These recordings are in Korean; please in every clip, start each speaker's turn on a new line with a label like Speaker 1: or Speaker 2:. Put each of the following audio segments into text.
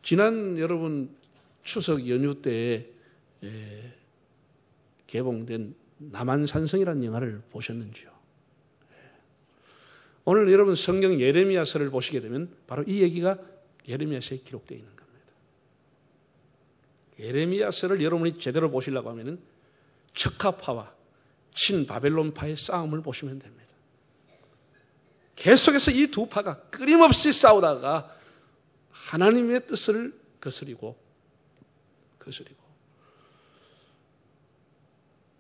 Speaker 1: 지난 여러분 추석 연휴 때에 개봉된 남한산성이라는 영화를 보셨는지요? 오늘 여러분 성경 예레미야서를 보시게 되면 바로 이 얘기가 예레미야서에 기록되어 있는 겁니다. 예레미야서를 여러분이 제대로 보시려고 하면 척하파와 친바벨론파의 싸움을 보시면 됩니다. 계속해서 이 두 파가 끊임없이 싸우다가 하나님의 뜻을 거스리고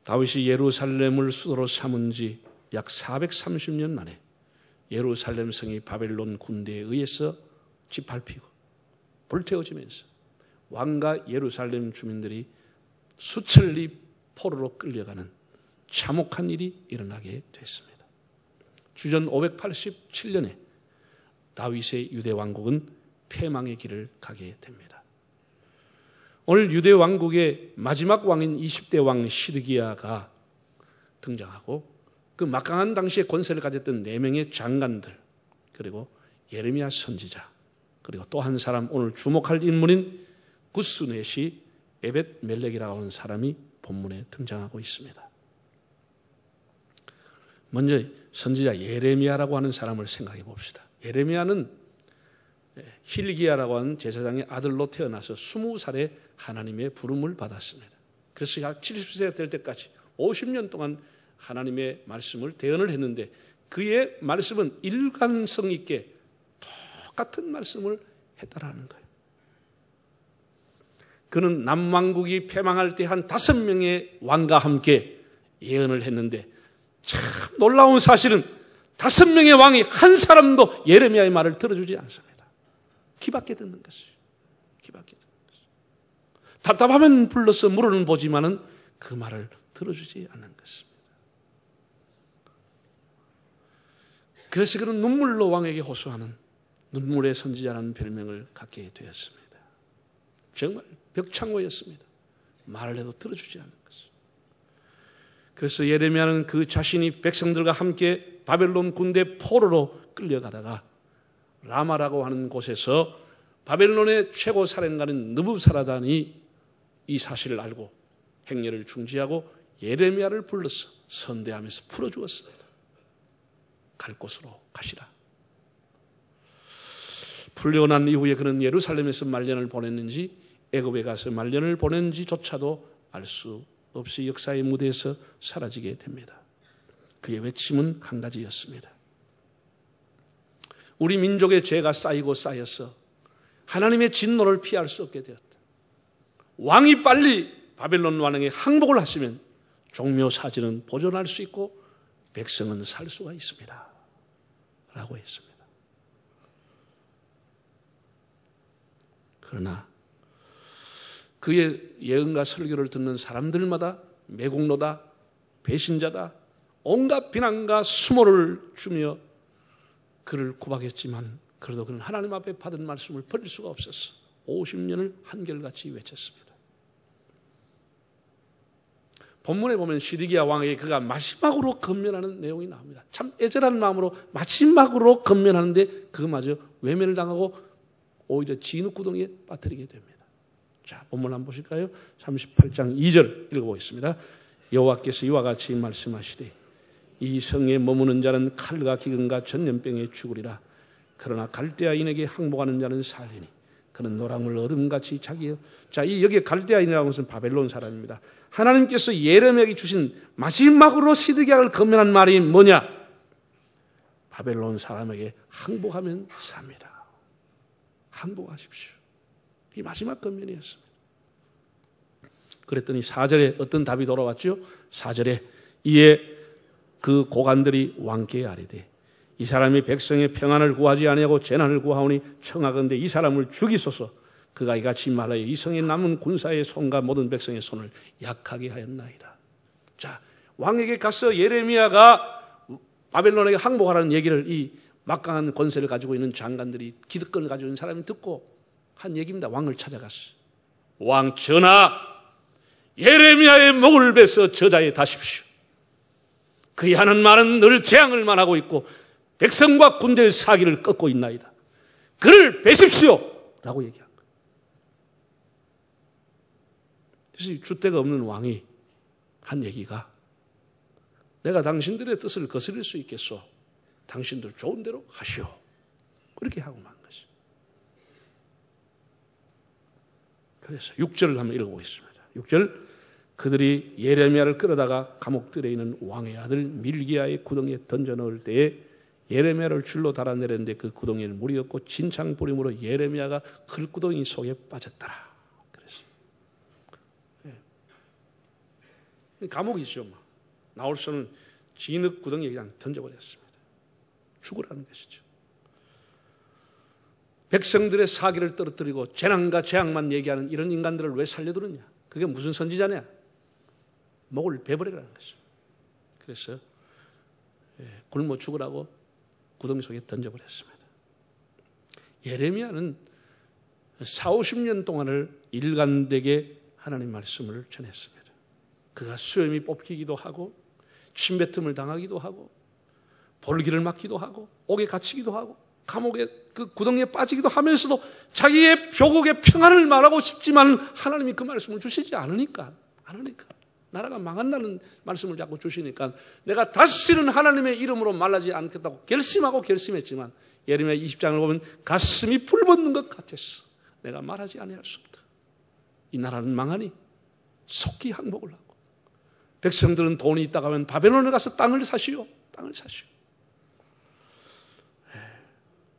Speaker 1: 다윗이 예루살렘을 수도로 삼은 지 약 430년 만에 예루살렘 성이 바벨론 군대에 의해서 짓밟히고 불태워지면서 왕과 예루살렘 주민들이 수천리 포로로 끌려가는 참혹한 일이 일어나게 됐습니다. 주전 587년에 다윗의 유대 왕국은 패망의 길을 가게 됩니다. 오늘 유대 왕국의 마지막 왕인 20대 왕 시드기야가 등장하고 그 막강한 당시에 권세를 가졌던 4명의 장관들, 그리고 예레미야 선지자, 그리고 또 한 사람, 오늘 주목할 인물인 구스넷이 에벳 멜렉이라고 하는 사람이 본문에 등장하고 있습니다. 먼저 선지자 예레미야라고 하는 사람을 생각해 봅시다. 예레미야는 힐기야라고 하는 제사장의 아들로 태어나서 20살에 하나님의 부름을 받았습니다. 그래서 약 70세가 될 때까지 50년 동안 하나님의 말씀을 대언을 했는데 그의 말씀은 일관성 있게 똑같은 말씀을 했다라는 거예요. 그는 남왕국이 패망할 때 한 5명의 왕과 함께 예언을 했는데 참 놀라운 사실은 5명의 왕이 한 사람도 예레미야의 말을 들어주지 않습니다. 귀밖에 듣는 것이에요. 귀밖에 듣는 것이에요. 답답하면 불러서 물어는 보지만은 그 말을 들어주지 않는 것입니다. 그래서 그는 눈물로 왕에게 호소하는 눈물의 선지자라는 별명을 갖게 되었습니다. 정말 벽창호였습니다. 말을 해도 들어주지 않는 것입니다. 그래서 예레미야는 그 자신이 백성들과 함께 바벨론 군대 포로로 끌려가다가 라마라고 하는 곳에서 바벨론의 최고 사령관인 느부사라단이 이 사실을 알고 행렬을 중지하고 예레미야를 불러서 선대하면서 풀어주었습니다. 갈 곳으로 가시라. 풀려난 이후에 그는 예루살렘에서 말년을 보냈는지 애굽에 가서 말년을 보냈는지조차도 알 수 없이 역사의 무대에서 사라지게 됩니다. 그의 외침은 한 가지였습니다. 우리 민족의 죄가 쌓이고 쌓여서 하나님의 진노를 피할 수 없게 되었다. 왕이 빨리 바벨론 왕에게 항복을 하시면 종묘 사진은 보존할 수 있고 백성은 살 수가 있습니다. 라고 했습니다. 그러나 그의 예언과 설교를 듣는 사람들마다 매국노다, 배신자다, 온갖 비난과 수모를 주며 그를 구박했지만 그래도 그는 하나님 앞에 받은 말씀을 버릴 수가 없었어. 50년을 한결같이 외쳤습니다. 본문에 보면 시드기야 왕에게 그가 마지막으로 건면하는 내용이 나옵니다. 참 애절한 마음으로 마지막으로 건면하는데 그마저 외면을 당하고 오히려 진흙구덩이에 빠뜨리게 됩니다. 자, 본문 한번 보실까요? 38장 2절 읽어보겠습니다. 여호와께서 이와 같이 말씀하시되 이 성에 머무는 자는 칼과 기근과 전염병에 죽으리라. 그러나 갈대아인에게 항복하는 자는 살리니 그는 노랑물 얼음같이 자기여. 자, 여기에 갈대아인이라는 것은 바벨론 사람입니다. 하나님께서 예레미야에게 주신 마지막으로 시드기야를 건면한 말이 뭐냐? 바벨론 사람에게 항복하면 삽니다. 항복하십시오. 이 마지막 건면이었습니다. 그랬더니 4절에 어떤 답이 돌아왔죠? 4절에 이에 그 고관들이 왕께 아뢰되 이 사람이 백성의 평안을 구하지 아니하고 재난을 구하오니 청하건대 이 사람을 죽이소서. 그가 이같이 말하여 이 성에 남은 군사의 손과 모든 백성의 손을 약하게 하였나이다. 자, 왕에게 가서 예레미야가 바벨론에게 항복하라는 얘기를 이 막강한 권세를 가지고 있는 장관들이 기득권을 가지고 있는 사람이 듣고 한 얘기입니다. 왕을 찾아갔어요. 왕 전하, 예레미야의 목을 베서 저자에 다십시오. 그이 하는 말은 늘 재앙을 말하고 있고 백성과 군대의 사기를 꺾고 있나이다. 그를 베십시오 라고 얘기한 거예요. 그래서 줏대가 없는 왕이 한 얘기가 내가 당신들의 뜻을 거스릴 수 있겠소. 당신들 좋은 대로 하시오. 그렇게 하고 만 것이. 그래서 6절을 한번 읽어보겠습니다. 6절 그들이 예레미야를 끌어다가 감옥들에 있는 왕의 아들 밀기야의 구덩이에 던져 넣을 때에 예레미야를 줄로 달아내렸는데 그 구덩이는 물이 없고 진창 뿌림으로 예레미야가 흘구덩이 속에 빠졌더라. 그래서 감옥이죠. 나올 수는 진흙 구덩이에 그냥 던져버렸습니다. 죽으라는 것이죠. 백성들의 사기를 떨어뜨리고 재난과 재앙만 얘기하는 이런 인간들을 왜 살려두느냐? 그게 무슨 선지자냐? 목을 베버리라는 것이죠. 그래서 굶어 죽으라고 구덩이 속에 던져버렸습니다. 예레미야는 40-50년 동안을 일관되게 하나님 말씀을 전했습니다. 그가 수염이 뽑히기도 하고 침뱉음을 당하기도 하고 벌기를 맞기도 하고 옥에 갇히기도 하고 감옥에 그 구덩이에 빠지기도 하면서도 자기의 표국의 평안을 말하고 싶지만 하나님이 그 말씀을 주시지 않으니까 나라가 망한다는 말씀을 자꾸 주시니까 내가 다시는 하나님의 이름으로 말하지 않겠다고 결심하고 결심했지만 예레미야 20장을 보면 가슴이 불붙는 것 같았어. 내가 말하지 아니할 수 없다. 이 나라는 망하니 속히 항복을 하고 백성들은 돈이 있다가 하면 바벨론에 가서 땅을 사시오. 땅을 사시오.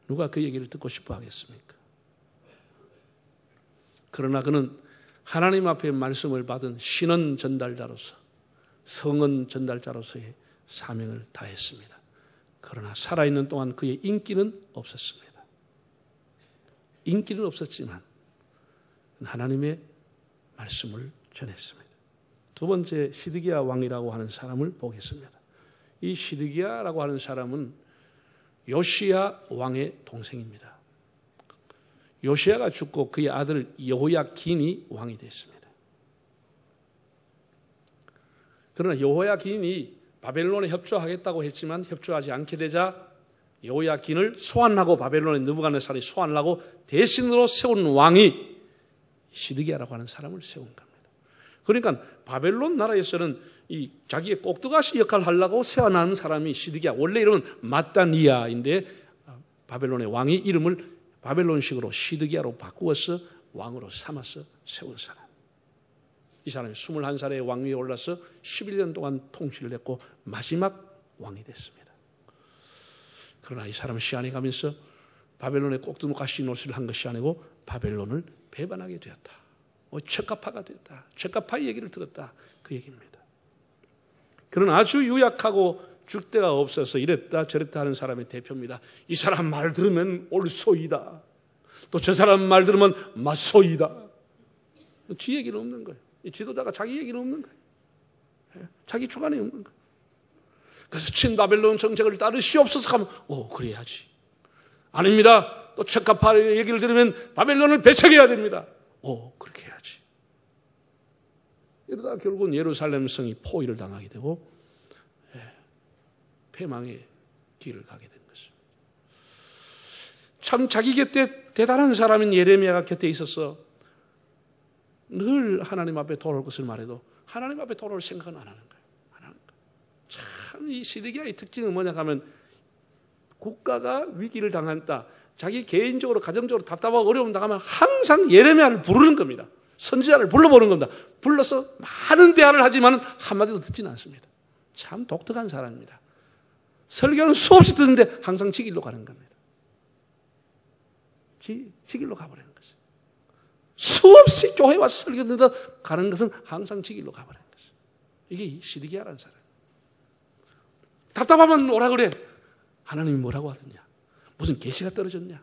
Speaker 1: 누가 그 얘기를 듣고 싶어 하겠습니까? 그러나 그는 하나님 앞에 말씀을 받은 신언 전달자로서 성언 전달자로서의 사명을 다했습니다. 그러나 살아있는 동안 그의 인기는 없었습니다. 인기는 없었지만 하나님의 말씀을 전했습니다. 두 번째 시드기야 왕이라고 하는 사람을 보겠습니다. 이 시드기야라고 하는 사람은 요시야 왕의 동생입니다. 요시야가 죽고 그의 아들 여호야긴이 왕이 됐습니다. 그러나 여호야긴이 바벨론에 협조하겠다고 했지만 협조하지 않게 되자 여호야긴을 소환하고 바벨론의 느부갓네살이 소환을 하고 대신으로 세운 왕이 시드기야라고 하는 사람을 세운 겁니다. 그러니까 바벨론 나라에서는 이 자기의 꼭두가시 역할을 하려고 세워난 사람이 시드기야. 원래 이름은 마따니아인데 바벨론의 왕이 이름을 바벨론식으로 시드기야로 바꾸어서 왕으로 삼아서 세운 사람. 이 사람이 21살에 왕위에 올라서 11년 동안 통치를 했고 마지막 왕이 됐습니다. 그러나 이 사람은 시간이 가면서 바벨론의 꼭두가시 노릇을 한 것이 아니고 바벨론을 배반하게 되었다. 책가파가 됐다. 책가파의 얘기를 들었다. 그 얘기입니다. 그는 아주 유약하고 줏대가 없어서 이랬다 저랬다 하는 사람의 대표입니다. 이 사람 말 들으면 옳소이다. 또 저 사람 말 들으면 맞소이다. 지 얘기는 없는 거예요. 이 지도자가 자기 얘기는 없는 거예요. 자기 주관이 없는 거예요. 그래서 친바벨론 정책을 따르시옵소서 하면 그래야지. 아닙니다. 또 책가파의 얘기를 들으면 바벨론을 배척해야 됩니다. 그렇게 해야지. 이러다 결국은 예루살렘 성이 포위를 당하게 되고 패망의 길을 가게 된 것이죠. 참 자기 곁에 대단한 사람인 예레미야가 곁에 있어서 늘 하나님 앞에 돌아올 것을 말해도 하나님 앞에 돌아올 생각은 안 하는 거예요. 참 이 시드기야의 특징은 뭐냐 하면 국가가 위기를 당한다. 자기 개인적으로 가정적으로 답답하고 어려움 당하면 항상 예레미야를 부르는 겁니다. 선지자를 불러보는 겁니다. 불러서 많은 대화를 하지만 한마디도 듣지는 않습니다. 참 독특한 사람입니다. 설교는 수없이 듣는데 항상 지 길로 가는 겁니다. 지 길로 가버리는 거죠. 수없이 교회 와서 설교 듣는다 가는 것은 항상 지 길로 가버리는 거죠. 이게 시드기야라는 사람. 답답하면 오라 그래. 하나님이 뭐라고 하더냐? 무슨 계시가 떨어졌냐?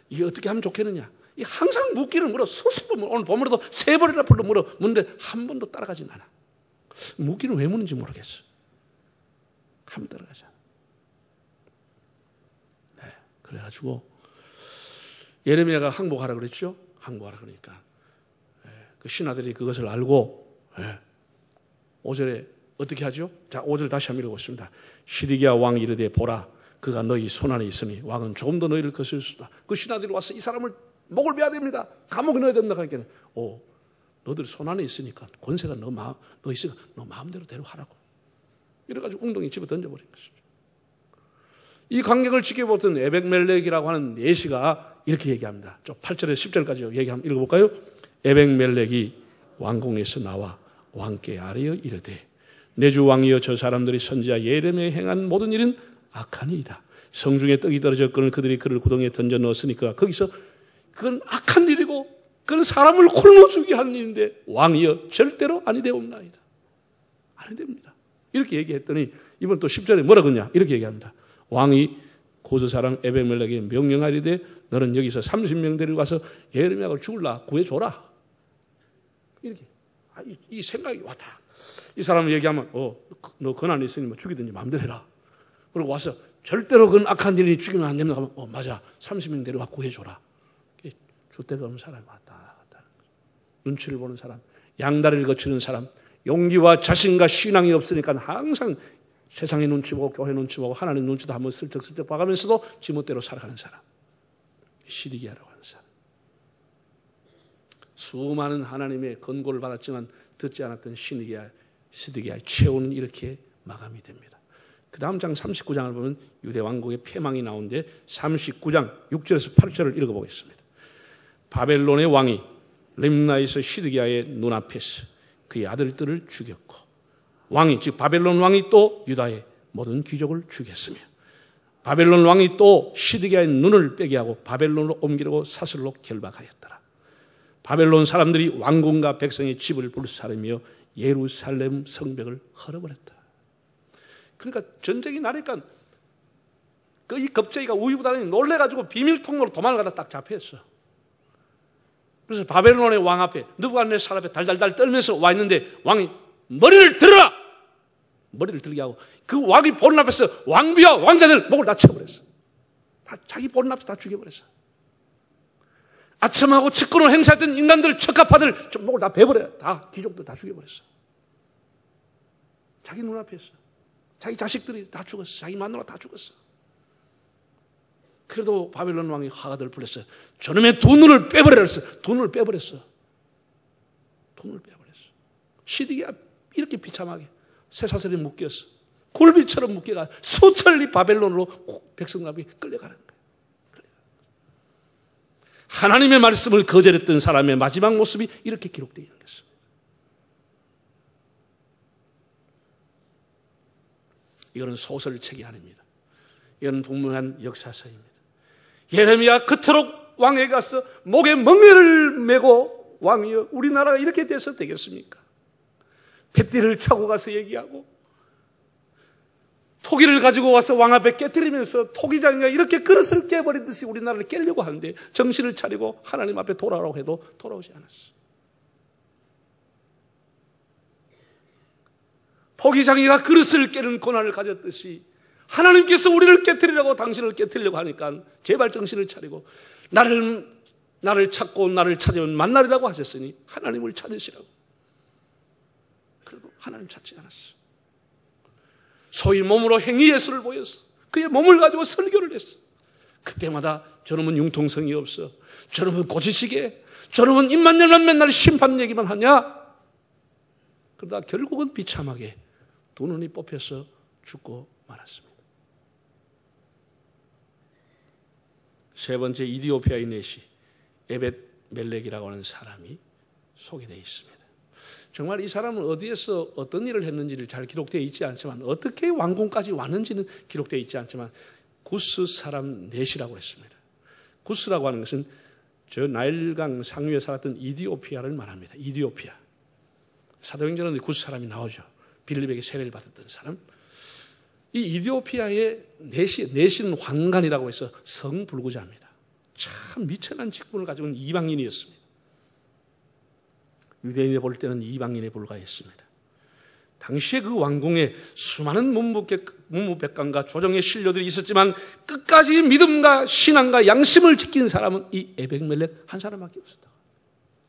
Speaker 1: 이게 어떻게 하면 좋겠느냐? 이 항상 묻기를 물어 수십 번 오늘 본문에도 3번이나 불러 묻는데 한 번도 따라가진 않아. 묻기는 왜 묻는지 모르겠어. 한 번 따라가지 않아. 네, 그래가지고 예레미야가 항복하라 그랬죠? 항복하라 그러니까 그 신하들이 그것을 알고 5절에 어떻게 하죠? 자, 5절 다시 한번 읽어보겠습니다. 시드기야 왕이 이르되 보라 그가 너희 손안에 있으니 왕은 조금 더 너희를 거스릴 수다. 그 신하들이 와서 이 사람을 목을 베야 됩니다. 감옥에 넣어야 된다 하니까 너들 손 안에 있으니까 권세가 너 있으니까 너 마음대로 하라고. 이래가지고 웅덩이 집어 던져버린 것이죠. 이 광경을 지켜보던 에벡멜렉이라고 하는 내시가 이렇게 얘기합니다. 8절에서 10절까지 읽어볼까요? 에벡멜렉이 왕궁에서 나와 왕께 아뢰어 이르되 내 주 왕이여 저 사람들이 선지자 예레미야에 행한 모든 일은 악하니이다. 성중에 떡이 떨어졌거늘 그들이 그를 구덩이에 던져 넣었으니까 거기서 그건 악한 일이고 그건 사람을 굶어 죽게 한 일인데 왕이여 절대로 아니 되옵나이다. 아니 됩니다. 이렇게 얘기했더니 이번 또 10절에 뭐라 그러냐 이렇게 얘기합니다. 왕이 고스 사람 에벡멜렉에게 명령하리되 너는 여기서 30명 데리고 가서 예레미야를 죽을라 구해줘라. 이렇게 이 생각이 왔다. 이 사람을 얘기하면 너 권한이 있으니 뭐 죽이든지 마음대로 해라. 그리고 와서 절대로 그건 악한 일이 죽이면 안 됩니다 하면 맞아 30명 데리고 가 구해줘라. 줏대가 없는 사람이 왔다. 눈치를 보는 사람, 양다리를 거치는 사람, 용기와 자신과 신앙이 없으니까 항상 세상의 눈치 보고 교회 눈치 보고 하나님 눈치도 한번 슬쩍슬쩍 봐가면서도 지멋대로 살아가는 사람. 시드기야라고 하는 사람. 수많은 하나님의 권고를 받았지만 듣지 않았던 시드기야의 최후는 이렇게 마감이 됩니다. 그 다음 장 39장을 보면 유대 왕국의 패망이 나오는데 39장 6절에서 8절을 읽어보겠습니다. 바벨론의 왕이 림나에서 시드기야의 눈앞에서 그의 아들들을 죽였고 왕이 즉 바벨론 왕이 또 유다의 모든 귀족을 죽였으며 바벨론 왕이 또 시드기야의 눈을 빼게 하고 바벨론으로 옮기려고 사슬로 결박하였더라. 바벨론 사람들이 왕궁과 백성의 집을 불사르며 예루살렘 성벽을 헐어버렸다. 그러니까 전쟁이 나니까 이 겁쟁이가 우유부단히 놀래가지고 비밀통로로 도망을 가다 딱 잡혔어. 그래서 바벨론의 왕 앞에 느부갓네살 앞에 달달달 떨면서 와 있는데 왕이 머리를 들어라! 머리를 들게 하고 그 왕이 보는 앞에서 왕비와 왕자들 목을 다 쳐버렸어. 다 자기 보는 앞에서 다 죽여버렸어. 아첨하고 측근을 행사했던 인간들, 척가파들 목을 다 베버려요. 다 귀족들 다 죽여버렸어. 자기 눈앞에서 자기 자식들이 다 죽었어. 자기 마누라 다 죽었어. 그래도 바벨론 왕이 화가들 불렀어요. 저놈의 두 눈을 빼버려라 했어. 두 눈을 빼버렸어. 두 눈을 빼버렸어. 시드기야 이렇게 비참하게 쇠사슬에 묶였어. 굴비처럼 묶여가 수천리 바벨론으로 백성들이 끌려가는 거예요. 하나님의 말씀을 거절했던 사람의 마지막 모습이 이렇게 기록되어 있는 것입니다. 이거는 소설책이 아닙니다. 이건 분명한 역사서입니다. 예레미야 그토록 왕에게 가서 목에 멍에를 메고 왕이여 우리나라가 이렇게 돼서 되겠습니까? 뱃띠를 차고 가서 얘기하고 토기를 가지고 와서 왕 앞에 깨뜨리면서 토기장이가 이렇게 그릇을 깨버리듯이 우리나라를 깨려고 하는데 정신을 차리고 하나님 앞에 돌아오라고 해도 돌아오지 않았어. 토기장이가 그릇을 깨는 고난을 가졌듯이 하나님께서 우리를 깨뜨리려고 당신을 깨뜨리려고 하니까 제발 정신을 차리고 나를 찾고 나를 찾으면 만나리라고 하셨으니 하나님을 찾으시라고. 그래도 하나님 찾지 않았어. 소위 몸으로 행위 예수를 보였어. 그의 몸을 가지고 설교를 했어. 그때마다 저놈은 융통성이 없어. 저놈은 고지식해. 저놈은 입만 열면 맨날 심판 얘기만 하냐. 그러다 결국은 비참하게 두 눈이 뽑혀서 죽고 말았습니다. 세 번째 이디오피아의 내시 에벳멜렉이라고 하는 사람이 소개되어 있습니다. 정말 이 사람은 어디에서 어떤 일을 했는지를 잘 기록되어 있지 않지만 어떻게 왕궁까지 왔는지는 기록되어 있지 않지만 구스 사람 넷이라고 했습니다. 구스라고 하는 것은 저 나일강 상류에 살았던 이디오피아를 말합니다. 이디오피아. 사도행전에 구스 사람이 나오죠. 빌립에게 세례를 받았던 사람. 이 이디오피아의 내신 황간이라고 해서 성불구자입니다. 참 미천한 직분을 가지고 있는 이방인이었습니다. 유대인이 볼 때는 이방인에 불과했습니다. 당시에 그 왕궁에 수많은 문무백관과 조정의 신료들이 있었지만 끝까지 믿음과 신앙과 양심을 지킨 사람은 이 에벡멜렉 한 사람밖에 없었다.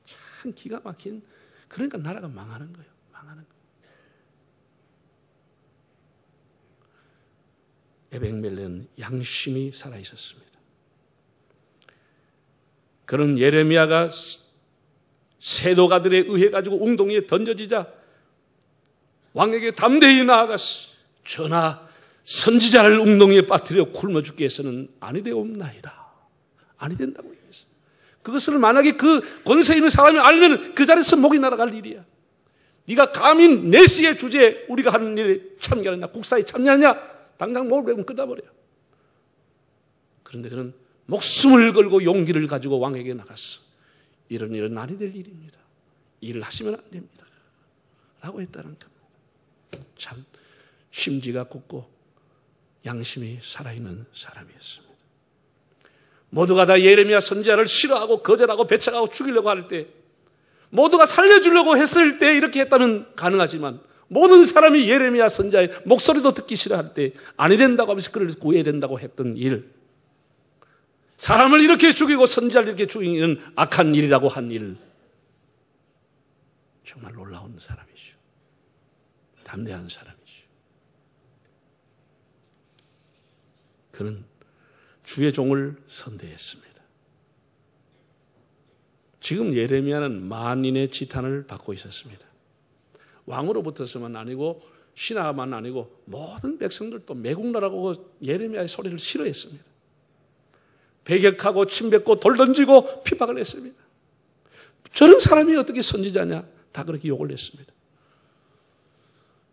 Speaker 1: 참 기가 막힌, 그러니까 나라가 망하는 거예요. 망하는 거예요. 에벡멜렉은 양심이 살아있었습니다. 그런 예레미야가 세도가들에 의해 가지고 웅덩이에 던져지자 왕에게 담대히 나아가서 전하, 선지자를 웅덩이에 빠뜨려 굶어 죽게 해서는 아니 되옵나이다. 아니 된다고 얘기했어요. 그것을 만약에 그 권세 있는 사람이 알면 그 자리에서 목이 날아갈 일이야. 네가 감히 내시의 주제에 우리가 하는 일에 참여하느냐, 국사에 참여하느냐, 당장 목을 베고 끊어버려. 그런데 그는 목숨을 걸고 용기를 가지고 왕에게 나갔어. 이런 일은 아니 될 일입니다. 일을 하시면 안 됩니다. 라고 했다는 겁니다. 참 심지가 곱고 양심이 살아있는 사람이었습니다. 모두가 다 예레미야 선지자를 싫어하고 거절하고 배척하고 죽이려고 할 때, 모두가 살려주려고 했을 때 이렇게 했다면 가능하지만, 모든 사람이 예레미야 선지자의 목소리도 듣기 싫어할 때 아니 된다고 하면서 그를 구해야 된다고 했던 일, 사람을 이렇게 죽이고 선지자를 이렇게 죽이는 악한 일이라고 한 일, 정말 놀라운 사람이죠. 담대한 사람이죠. 그는 주의 종을 선대했습니다. 지금 예레미야는 만인의 지탄을 받고 있었습니다. 왕으로부터서만 아니고 신하만 아니고 모든 백성들도 매국노라고 예레미야의 소리를 싫어했습니다. 배격하고 침뱉고 돌 던지고 핍박을 했습니다. 저런 사람이 어떻게 선지자냐, 다 그렇게 욕을 했습니다.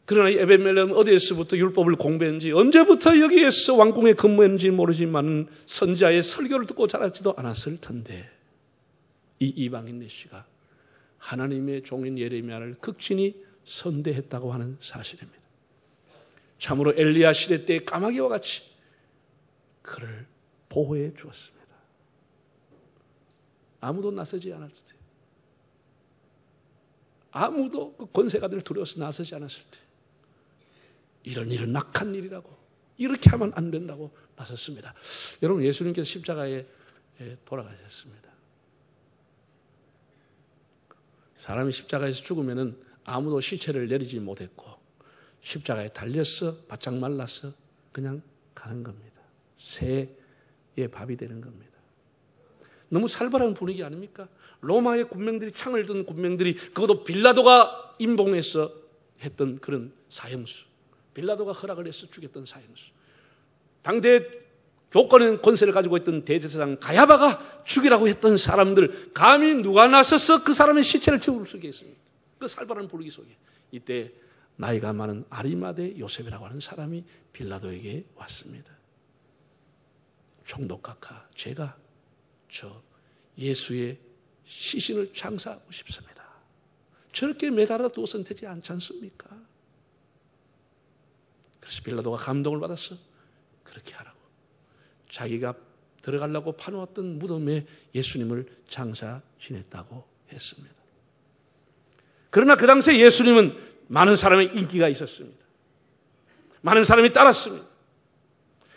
Speaker 1: 그러나 에벤멜렉은 어디에서부터 율법을 공부했는지, 언제부터 여기에서 왕궁에 근무했는지 모르지만 선지자의 설교를 듣고 자라지도 않았을 텐데, 이 이방인 내시가 하나님의 종인 예레미야를 극진히 선대했다고 하는 사실입니다. 참으로 엘리야 시대 때의 까마귀와 같이 그를 보호해 주었습니다. 아무도 나서지 않았을 때, 아무도 그 권세가들 두려워서 나서지 않았을 때, 이런 일은 악한 일이라고, 이렇게 하면 안 된다고 나섰습니다. 여러분, 예수님께서 십자가에 돌아가셨습니다. 사람이 십자가에서 죽으면 아무도 시체를 내리지 못했고 십자가에 달려서 바짝 말라서 그냥 가는 겁니다. 새의 밥이 되는 겁니다. 너무 살벌한 분위기 아닙니까? 로마의 군병들이, 창을 든 군병들이, 그것도 빌라도가 임봉해서 했던 그런 사형수, 빌라도가 허락을 해서 죽였던 사형수, 당대 교권의 권세를 가지고 있던 대제사장 가야바가 죽이라고 했던 사람들, 감히 누가 나서서 그 사람의 시체를 죽을 수 있겠습니까? 그 살벌한 분위기 속에 이때 나이가 많은 아리마대 요셉이라고 하는 사람이 빌라도에게 왔습니다. 총독각하, 제가 저 예수의 시신을 장사하고 싶습니다. 저렇게 매달아 두어서는 되지 않지 않습니까? 그래서 빌라도가 감동을 받았어. 그렇게 하라고. 자기가 들어가려고 파놓았던 무덤에 예수님을 장사 지냈다고 했습니다. 그러나 그 당시에 예수님은 많은 사람의 인기가 있었습니다. 많은 사람이 따랐습니다.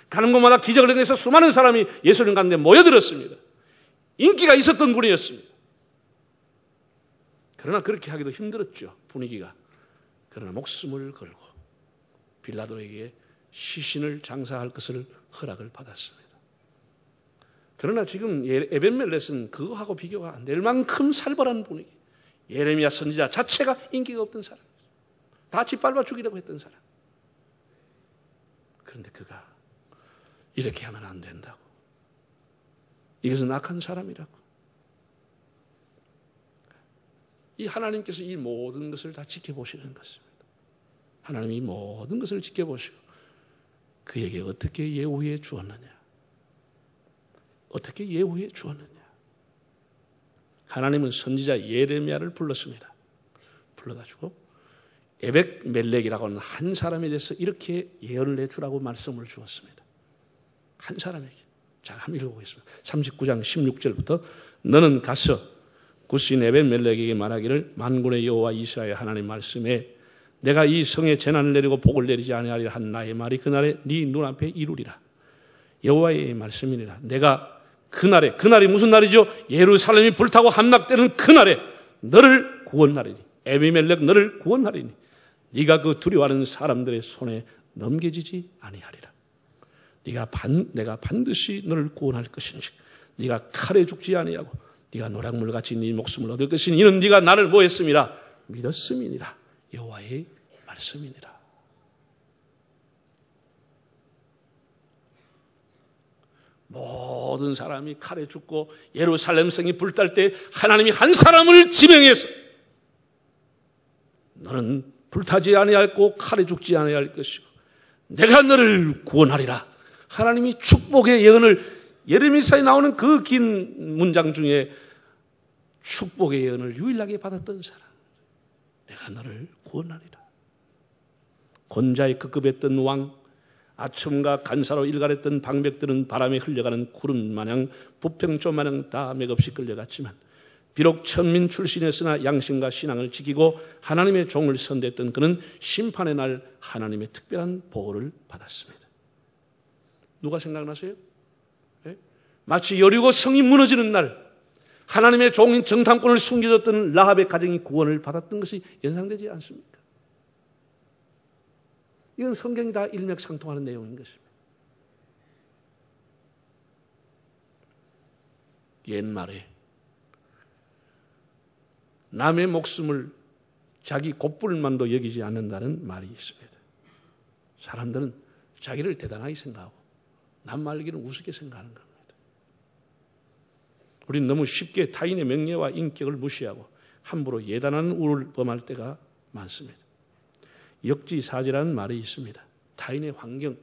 Speaker 1: 가는 곳마다 기적을 행해서 수많은 사람이 예수님 가운데 모여들었습니다. 인기가 있었던 분이었습니다. 그러나 그렇게 하기도 힘들었죠, 분위기가. 그러나 목숨을 걸고 빌라도에게 시신을 장사할 것을 허락을 받았습니다. 그러나 지금 에벤멜렉은 그거하고 비교가 안 될 만큼 살벌한 분위기. 예레미야 선지자 자체가 인기가 없던 사람, 다 짓밟아 죽이려고 했던 사람. 그런데 그가 이렇게 하면 안 된다고, 이것은 악한 사람이라고, 이 하나님께서 이 모든 것을 다 지켜보시는 것입니다. 하나님이 이 모든 것을 지켜보시고 그에게 어떻게 예우해 주었느냐, 어떻게 예우해 주었느냐. 하나님은 선지자 예레미야를 불렀습니다. 불러가지고 에벳멜렉이라고 하는 한 사람에 대해서 이렇게 예언을 해주라고 말씀을 주었습니다. 한 사람에게. 자, 한번 읽어보겠습니다. 39장 16절부터 너는 가서 구스인 에벳멜렉에게 말하기를 만군의 여호와 이스라엘 하나님 말씀에 내가 이 성에 재난을 내리고 복을 내리지 아니하리라 한 나의 말이 그날에 네 눈앞에 이루리라. 여호와의 말씀이니라. 내가 그날이 무슨 날이죠? 예루살렘이 불타고 함락되는 그날에 너를 구원하리니, 에비멜렉 너를 구원하리니 네가 그 두려워하는 사람들의 손에 넘겨지지 아니하리라. 내가 반드시 너를 구원할 것인지 네가 칼에 죽지 아니하고 네가 노략물같이 네 목숨을 얻을 것이니 이는 네가 나를 뭐 했음이라? 믿었음이니라. 여호와의 말씀이니라. 모든 사람이 칼에 죽고 예루살렘 성이 불탈 때 하나님이 한 사람을 지명해서 너는 불타지 아니하고 칼에 죽지 아니할 것이고 내가 너를 구원하리라. 하나님이 축복의 예언을, 예레미야에 나오는 그 긴 문장 중에 축복의 예언을 유일하게 받았던 사람, 내가 너를 구원하리라. 권자에 급급했던 왕, 아첨과 간사로 일갈했던 방백들은 바람에 흘려가는 구름 마냥 부평조 마냥 다 맥없이 끌려갔지만 비록 천민 출신이었으나 양심과 신앙을 지키고 하나님의 종을 선대했던 그는 심판의 날 하나님의 특별한 보호를 받았습니다. 누가 생각나세요? 네? 마치 여리고 성이 무너지는 날 하나님의 종인 정탐꾼을 숨겨줬던 라합의 가정이 구원을 받았던 것이 연상되지 않습니까? 이건 성경이 다 일맥상통하는 내용인 것입니다. 옛말에 남의 목숨을 자기 곱불만도 여기지 않는다는 말이 있습니다. 사람들은 자기를 대단하게 생각하고 남 말기는 우습게 생각하는 겁니다. 우리는 너무 쉽게 타인의 명예와 인격을 무시하고 함부로 예단하는 우를 범할 때가 많습니다. 역지사지라는 말이 있습니다. 타인의 환경,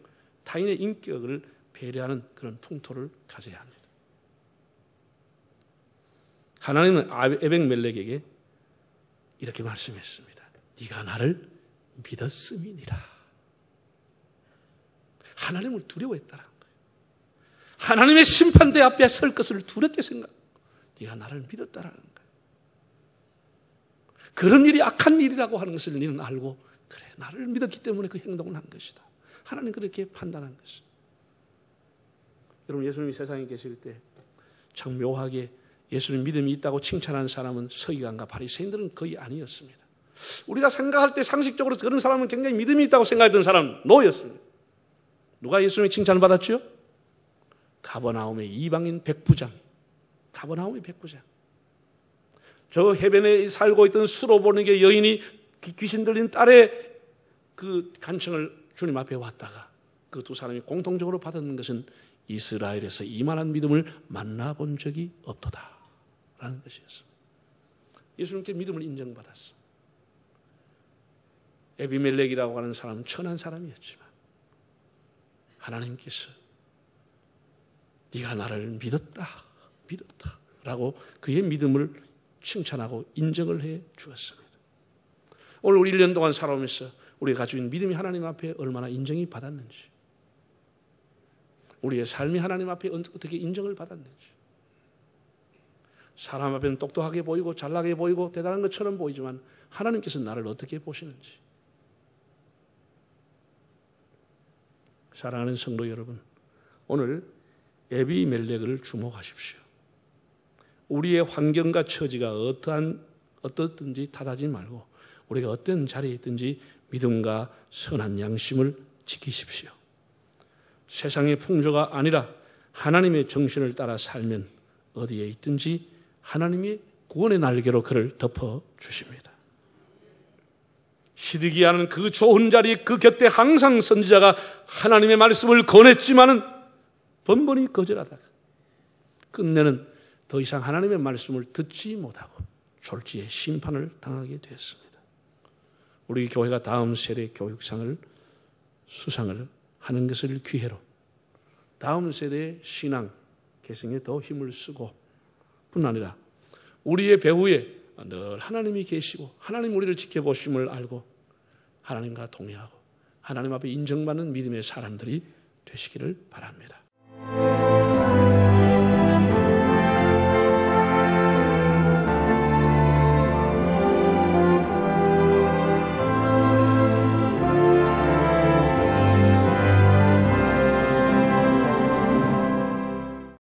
Speaker 1: 타인의 인격을 배려하는 그런 풍토를 가져야 합니다. 하나님은 에벡멜렉에게 이렇게 말씀했습니다. 네가 나를 믿었음이니라. 하나님을 두려워했다는 거예요. 하나님의 심판대 앞에 설 것을 두렵게 생각하고 네가 나를 믿었다라는 거예요. 그런 일이 악한 일이라고 하는 것을 너는 알고 그래, 나를 믿었기 때문에 그 행동을 한 것이다. 하나님 그렇게 판단한 것입니다. 여러분, 예수님이 세상에 계실 때 참 묘하게 예수님 믿음이 있다고 칭찬하는 사람은 서기관과 바리새인들은 거의 아니었습니다. 우리가 생각할 때 상식적으로 그런 사람은 굉장히 믿음이 있다고 생각했던 사람은 노였습니다. 누가 예수님의 칭찬을 받았죠? 가버나움의 이방인 백부장. 가버나움의 백부장. 저 해변에 살고 있던 수로보니게 여인이 귀신 들린 딸의 그 간청을 주님 앞에 왔다가 그 두 사람이 공통적으로 받은 것은 이스라엘에서 이만한 믿음을 만나본 적이 없도다 라는 것이었습니다. 예수님께 믿음을 인정받았어. 에비멜렉이라고 하는 사람은 천한 사람이었지만 하나님께서 네가 나를 믿었다 라고 그의 믿음을 칭찬하고 인정을 해 주었습니다. 오늘 우리 1년 동안 살아오면서 우리가 가지고 있는 믿음이 하나님 앞에 얼마나 인정이 받았는지, 우리의 삶이 하나님 앞에 어떻게 인정을 받았는지, 사람 앞에는 똑똑하게 보이고 잘나게 보이고 대단한 것처럼 보이지만 하나님께서 나를 어떻게 보시는지. 사랑하는 성도 여러분, 오늘 에비멜렉을 주목하십시오. 우리의 환경과 처지가 어떻든지 탓하지 말고 우리가 어떤 자리에 있든지 믿음과 선한 양심을 지키십시오. 세상의 풍조가 아니라 하나님의 정신을 따라 살면 어디에 있든지 하나님이 구원의 날개로 그를 덮어주십니다. 시드기야는 그 좋은 자리에 그 곁에 항상 선지자가 하나님의 말씀을 권했지만은 번번이 거절하다가 끝내는 더 이상 하나님의 말씀을 듣지 못하고 졸지에 심판을 당하게 되었습니다. 우리 교회가 다음 세대 교육상을 수상을 하는 것을 기회로 다음 세대의 신앙 개성에 더 힘을 쓰고 뿐 아니라 우리의 배후에 늘 하나님이 계시고 하나님 우리를 지켜보심을 알고 하나님과 동행하고 하나님 앞에 인정받는 믿음의 사람들이 되시기를 바랍니다.